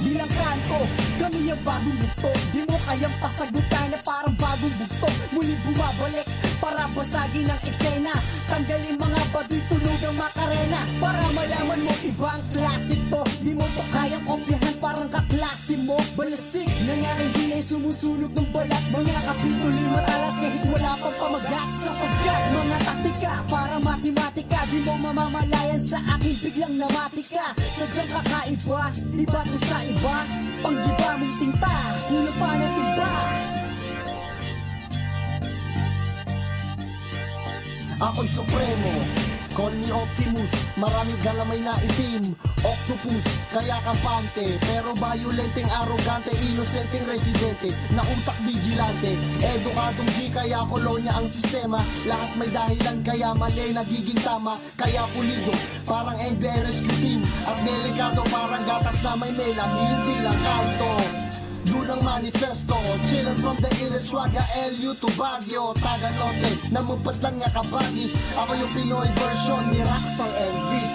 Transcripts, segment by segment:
di lang kanto. Kami ang bagong bugto, di mo kayang pasagutan na parang bagong bugto. Muli bumabalik para basagin ang eksena, tanggalin mga baduy, tunog ang makarena. Para malaman mo ibang klasik to, di mo to kayang kopyahan parang kaklase mo. Balasik, nangyaring hinay sumusunog ng balat. Mga kapitulo'y matalas kahit wala pang pamagat. Sapagkat mga taktika para matematika, di mo mamamalayan sa akin biglang namati ka. Sadyang kakaiba, iba to sa iba. Panggiba mong tinta, kulang pa ng tiba. Ako'y supremo, call me Optimus. Maraming galamay na itim, octopus, kaya kampante. Pero violenteng arrogante, inosenteng residente, na utak vigilante. Edukadong G, kaya kolonya ang sistema. Lahat may dahilan, kaya mali nagiging tama. Kaya pulido, parang NBA rescue team. At delikado, parang gatas na may melam. Hindi lang kanto, yun ang manifesto. Chillin' from the illest Swaga, LU to Baguio, Tagalote, namumpat lang nga kabagis. Ako yung Pinoy version ni Rockstar Elvis.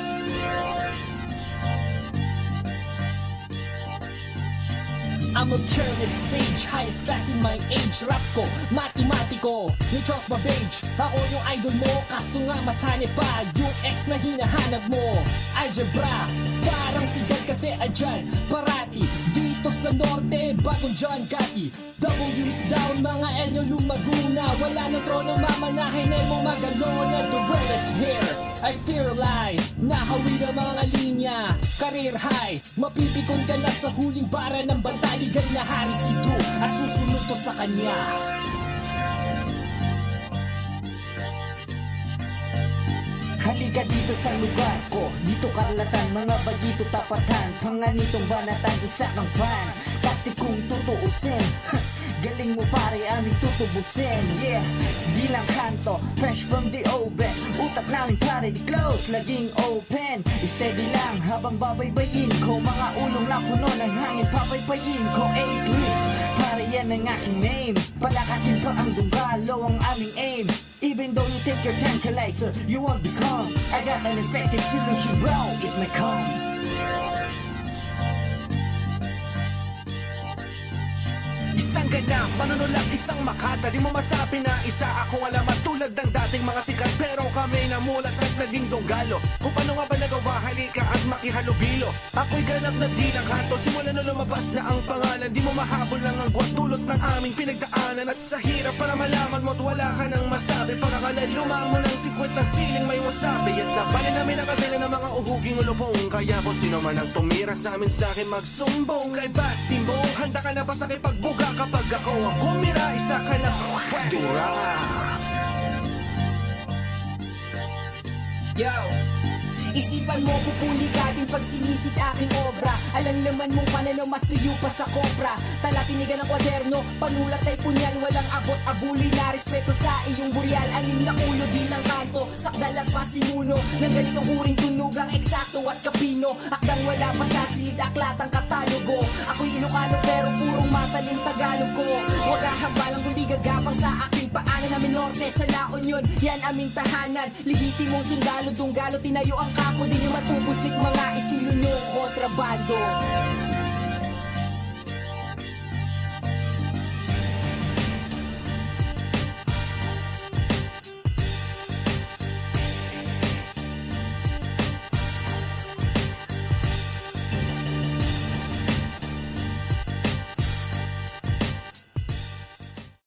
I'm a careless sage, highest class in my age. Rap ko, matematiko, ni Charles Babbage. Ako yung idol mo, kaso nga masane pa yung ex na hinahanap mo. Algebra, parang sigal kasi andyan parati dito sa norte, bagong John Gotti. W's down, mga L yung lumaguna. Wala na trono mamanahin, ay mo magalona. The world is here, I fear a lie. Nahawi na mga linya, career high. Mapipikon ka na sa huling bara ng bantay. Ligal na hari si Drew at susunod to sa kanya. Halika dito sa lugar ko, dito karlatan, mga bagito tapatan. Panganitong banatan, isa kang fan. Plastic kung tutuusin. Galing mo pare, aming tutubusin. Yeah, di lang kanto, fresh from the oven. Utak namin pare, di close, laging open. Steady lang habang babaybayin ko. Mga ulong na puno ng hangin, papaypayin ko. A-twist, pare yan ang aking name. Palakasin pa ang dunggalo, ang aming aim. Even though you take your tranquilizer, you won't become. I got an effective solution, bro, it may come. Isang ganang, manunulak, isang makata. Di mo masabi na isa akong alamat tulad ng dating mga sikat. Pero kami namulat at naging donggalo. Kung paano nga ba nagawa, halika at makihalubilo. Ako'y ganap na di lang kanto, simula na lumabas na ang pangalan. Di mo mahabol lang ang gwatulot ng aming pinagdaanan. At sa hirap para malaman mo't wala ka nang masabi. Para kalaluma mo ng sikwet ng siling may wasabi. At napalin namin ang kabila ng mga uhuging ulupong. Kaya kung sino man ang tumira sa amin, sa akin magsumbong. Kay Bastimbo, handa ka na ba sa kipagbuga? Kapag ako ang kumira, isa ka lang pwedera. Yo! Isipan mo, pupuli ka din pag sinisid aking obra. Alam naman mong pananaw, mas tuyo pa sa kopra. Tala tinigan ng kwaderno, panulat ay punyal. Walang abot, abuli na respeto sa iyong buryal. Anim na ulo, di lang kanto, sakdal at pasimuno. Nang ganitong uring tunog ang eksakto at kapino. Akdang wala pa sa silid, aklat ang katalogo. Ako'y Ilocano pero purong matalim Tagalog ko. Wala habalang kundi gagapang sa aking paanan. Namin norte sa La Union, yan aming tahanan. Lehitimong sundalo, dunggalo, tinayo ang kapo. Di nyo matubos, mga estilo nyo kontrabando.